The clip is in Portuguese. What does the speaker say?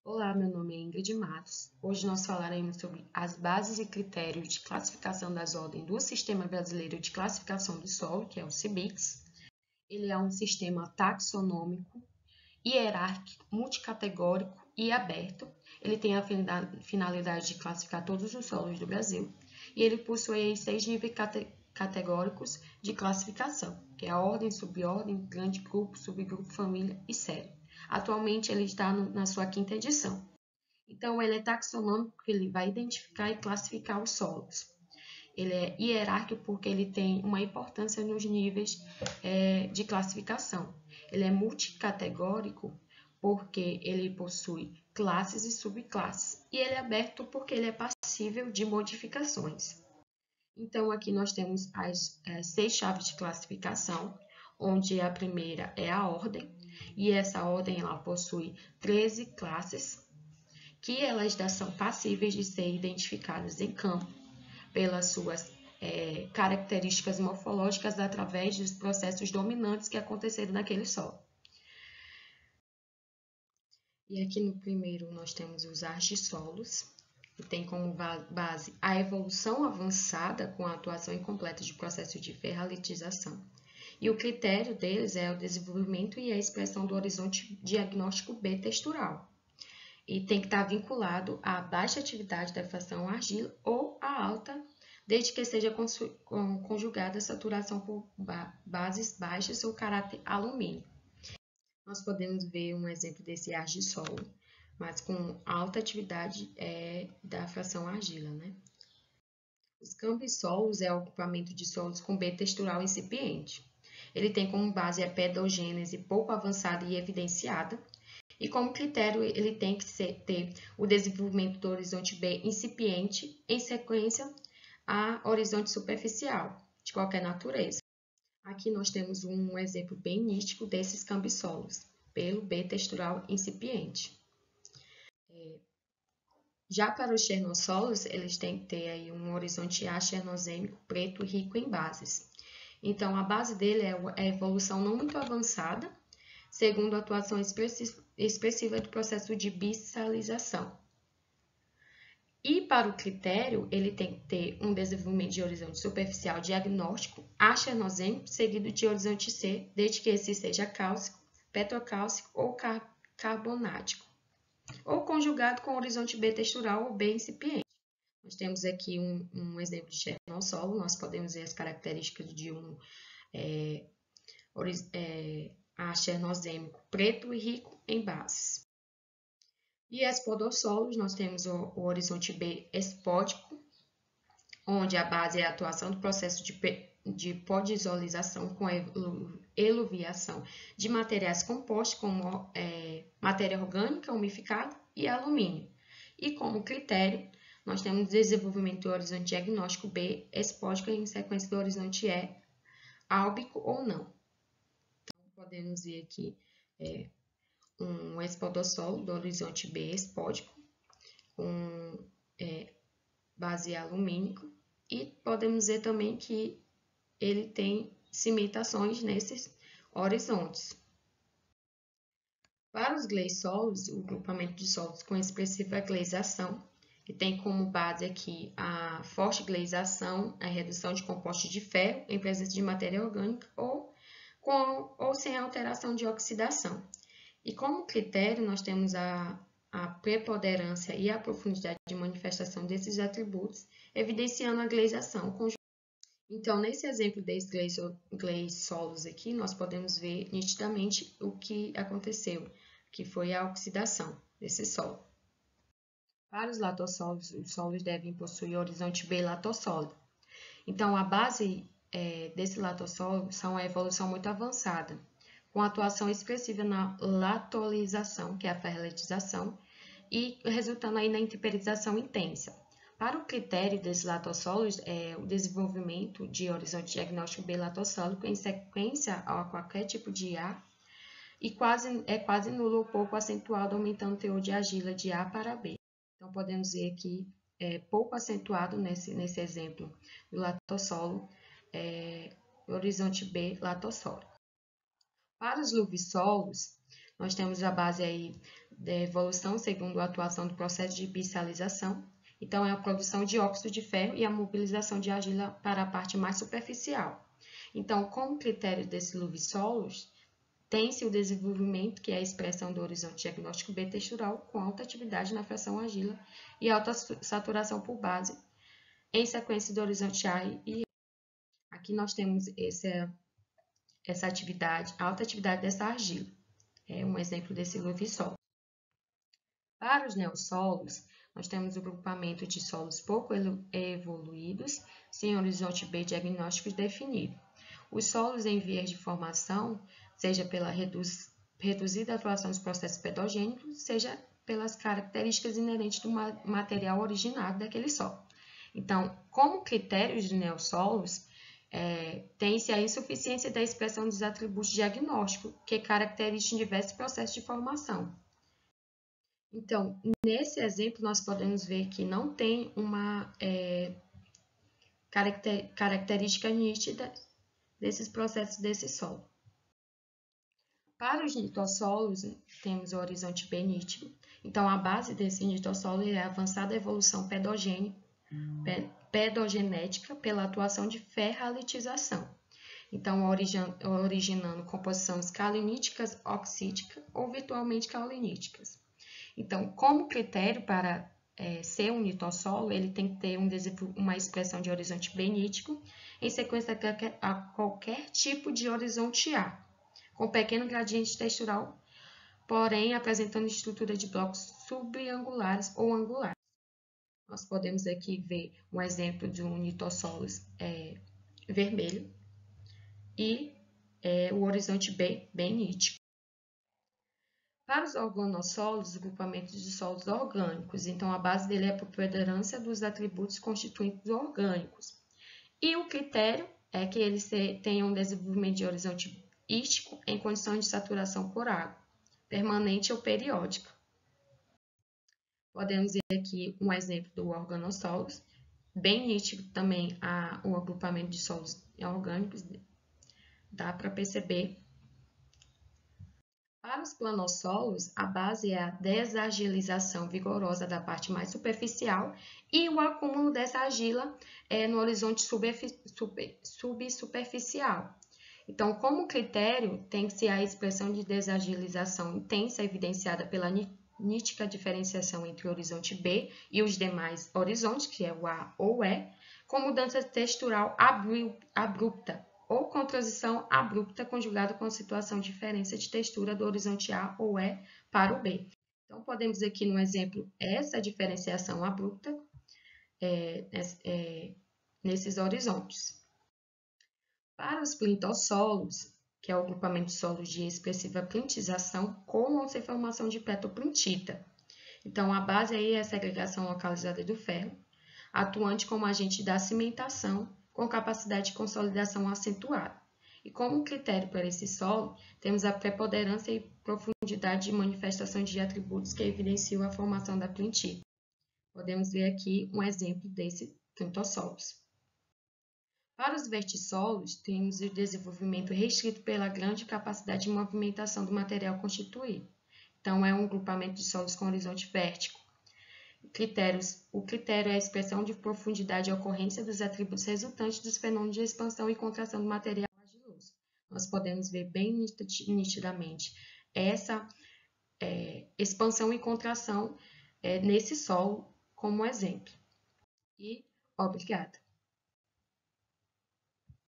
Olá, meu nome é Ingrid Matos. Hoje nós falaremos sobre as bases e critérios de classificação das ordens do Sistema Brasileiro de Classificação do Solo, que é o CBICS. Ele é um sistema taxonômico, hierárquico, multicategórico e aberto. Ele tem a finalidade de classificar todos os solos do Brasil e ele possui 6 níveis categóricos de classificação, que é a ordem, subordem, grande grupo, subgrupo, família e série. Atualmente ele está na sua 5ª edição. Então, ele é taxonômico porque ele vai identificar e classificar os solos. Ele é hierárquico porque ele tem uma importância nos níveis de classificação. Ele é multicategórico porque ele possui classes e subclasses. E ele é aberto porque ele é passível de modificações. Então, aqui nós temos as 6 chaves de classificação, onde a primeira é a ordem, e essa ordem ela possui 13 classes, que elas são passíveis de ser identificadas em campo pelas suas características morfológicas através dos processos dominantes que aconteceram naquele solo. E aqui no primeiro nós temos os argissolos, que tem como base a evolução avançada com a atuação incompleta de processo de ferralitização. E o critério deles é o desenvolvimento e a expressão do horizonte diagnóstico B textural. E tem que estar vinculado à baixa atividade da fração argila ou à alta, desde que seja conjugada a saturação por bases baixas ou caráter alumínio. Nós podemos ver um exemplo desse argissolo, mas com alta atividade da fração argila, né? Os cambissolos é o agrupamento de solos com B textural incipiente. Ele tem como base a pedogênese pouco avançada e evidenciada, e como critério ele tem que ter o desenvolvimento do horizonte B incipiente em sequência a horizonte superficial, de qualquer natureza. Aqui nós temos um exemplo bem nítido desses cambissolos, pelo B textural incipiente. Já para os chernossolos, eles têm que ter aí um horizonte A chernozêmico preto rico em bases. Então, a base dele é a evolução não muito avançada, segundo a atuação expressiva do processo de bissalização. E para o critério, ele tem que ter um desenvolvimento de horizonte superficial diagnóstico achernozêmico, seguido de horizonte C, desde que esse seja cálcico, petrocálcico ou carbonático, ou conjugado com horizonte B textural ou B incipiente. Nós temos aqui um exemplo de chernossolo, nós podemos ver as características de um achernozêmico preto e rico em bases. E as podossolos, nós temos o horizonte B espódico, onde a base é a atuação do processo de podisolização com eluviação de materiais compostos, como matéria orgânica umificada e alumínio. E como critério, nós temos o desenvolvimento do horizonte diagnóstico B espódico em sequência do horizonte E álbico ou não. Então, podemos ver aqui um espodossolo do horizonte B espódico, com base alumínico, e podemos ver também que ele tem cimentações nesses horizontes. Para os gleissolos, o grupamento de solos com expressiva gleisação, que tem como base aqui a forte gleisação, a redução de compostos de ferro em presença de matéria orgânica ou sem alteração de oxidação. E como critério, nós temos a preponderância e a profundidade de manifestação desses atributos, evidenciando a gleisação conjunta. Então, nesse exemplo desses gleissolos aqui, nós podemos ver nitidamente o que aconteceu, que foi a oxidação desse solo. Para os latossolos, os solos devem possuir horizonte B latossólido. Então, a base desse latossolo são a evolução muito avançada, com atuação expressiva na latolização, que é a ferrolitização, e resultando aí na intemperização intensa. Para o critério desses latossolos, o desenvolvimento de horizonte diagnóstico B latossólico em sequência a qualquer tipo de A, e quase nulo ou pouco acentuado, aumentando o teor de argila de A para B. Então, podemos ver aqui, pouco acentuado nesse exemplo do latossolo, horizonte B latossólico. Para os luvissolos, Nós temos a base aí da evolução segundo a atuação do processo de bisalização. Então, é a produção de óxido de ferro e a mobilização de argila para a parte mais superficial. Então, como critério desses luvissolos, tem-se o desenvolvimento, que é a expressão do horizonte diagnóstico B textural, com alta atividade na fração argila e alta saturação por base, em sequência do horizonte A e E. Aqui nós temos essa atividade, alta atividade dessa argila. É um exemplo desse luvissolo. Para os neossolos, nós temos o grupamento de solos pouco evoluídos, sem horizonte B diagnóstico definido. Os solos em vias de formação, seja pela reduzida atuação dos processos pedogênicos, seja pelas características inerentes do material originado daquele solo. Então, como critérios de neossolos, tem-se a insuficiência da expressão dos atributos diagnósticos, que caracterizam diversos processos de formação. Então, nesse exemplo, nós podemos ver que não tem uma característica nítida desses processos desse solo. Para os nitossolos, temos o horizonte B nítido. Então, a base desse nitossolo é a avançada evolução pedogenética pela atuação de ferralitização. Então, originando composições caliníticas, oxídicas ou virtualmente cauliníticas. Então, como critério para ser um nitossolo, ele tem que ter uma expressão de horizonte B nítido, em sequência a qualquer tipo de horizonte A, com pequeno gradiente textural, porém apresentando estrutura de blocos subangulares ou angulares. Nós podemos aqui ver um exemplo de um nitossolo vermelho e o horizonte B bem nítido. Para os organossolos, o grupamento de solos orgânicos, então a base dele é a preponderância dos atributos constituintes orgânicos. E o critério é que eles tenham um desenvolvimento de horizonte ístico em condições de saturação por água, permanente ou periódica. Podemos ver aqui um exemplo do organossolos, bem nítido também o agrupamento de solos orgânicos, dá para perceber. Para os planossolos, a base é a desargilização vigorosa da parte mais superficial e o acúmulo dessa argila no horizonte subsuperficial. Então, como critério, tem-se a expressão de desargilização intensa evidenciada pela nítida diferenciação entre o horizonte B e os demais horizontes, que é o A ou E, com mudança textural abrupta, ou com transição abrupta conjugada com a situação de diferença de textura do horizonte A ou E para o B. Então, podemos ver aqui no exemplo essa diferenciação abrupta nesses horizontes. Para os plintossolos, que é o agrupamento de solos de expressiva plintização com ou sem formação de petoplintita. Então, a base aí é a segregação localizada do ferro, atuante como agente da cimentação, com capacidade de consolidação acentuada. E como critério para esse solo, temos a preponderância e profundidade de manifestação de atributos que evidenciam a formação da plintita. Podemos ver aqui um exemplo desses plintossolos. Para os vertissolos, temos o desenvolvimento restrito pela grande capacidade de movimentação do material constituído. Então, é um grupamento de solos com horizonte vértico. O critério é a expressão de profundidade e ocorrência dos atributos resultantes dos fenômenos de expansão e contração do material argiloso. Nós podemos ver bem nitidamente essa expansão e contração nesse solo como exemplo. E obrigada.